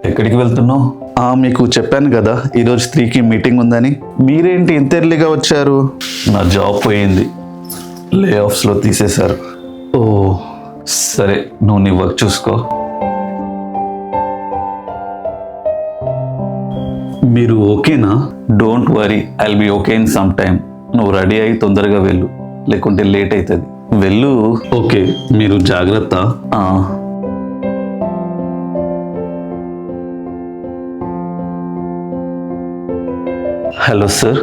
ఎక్కడికి వెళ్తున్నావు? మీకు చెప్పాను కదా ఈరోజు 3కి మీటింగ్ ఉందని. మీరేంటి ఇంత ఎర్లీగా వచ్చారు? నా జాబ్ పోయింది, లే ఆఫ్స్లో తీసేశారు. ఓ సరే, నువ్వు నీ వర్క్ చూసుకో. మీరు ఓకేనా? Don't worry, I'll be okay in some time. నువ్వు రెడీ అయ్యి తొందరగా వెళ్ళు, లేకుంటే లేట్ అవుతుంది. వెళ్ళు. ఓకే, మీరు జాగ్రత్త. Hello sir,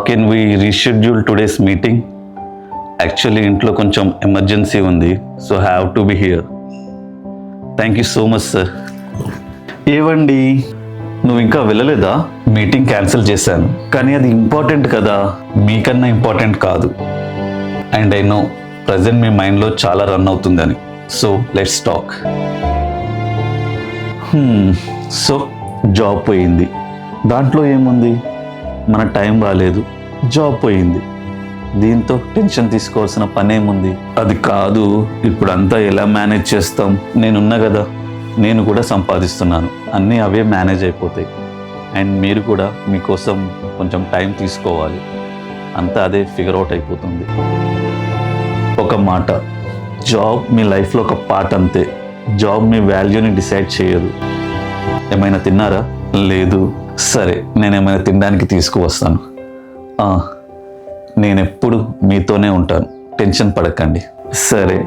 can we reschedule today's meeting? Actually ఇంట్లో కొంచెం ఎమర్జెన్సీ ఉంది, so have to be here. Thank you so much sir. ఏవండి, నువ్వు ఇంకా వెళ్ళలేదా? మీటింగ్ క్యాన్సిల్ చేశాను, కానీ అది ఇంపార్టెంట్ కదా, మీకన్నా ఇంపార్టెంట్ కాదు. అండ్ ఐ నో ప్రజెంట్ మీ మైండ్లో చాలా రన్ అవుతుందని, so let's talk. So job పోయింది, దాంట్లో ఏముంది? మన టైం బాగాలేదు, జాబ్ పోయింది, దీంతో టెన్షన్ తీసుకోవాల్సిన పనేముంది? అది కాదు, ఇప్పుడు అంతా ఎలా మేనేజ్ చేస్తాం? నేనున్నా కదా, నేను కూడా సంపాదిస్తున్నాను, అన్నీ అవే మేనేజ్ అయిపోతాయి. అండ్ మీరు కూడా మీకోసం కొంచెం టైం తీసుకోవాలి, అంతా అదే ఫిగర్ అవుట్ అయిపోతుంది. ఒక మాట, జాబ్ మీ లైఫ్లో ఒక పార్ట్ అంతే. జాబ్ మీ వాల్యూని డిసైడ్ చేయదు. ఏమైనా తిన్నారా? లేదు. సరే, నేను ఏమైనా తినడానికి తీసుకువస్తాను. నేను ఎప్పుడు మీతోనే ఉంటాను, టెన్షన్ పడకండి. సరే.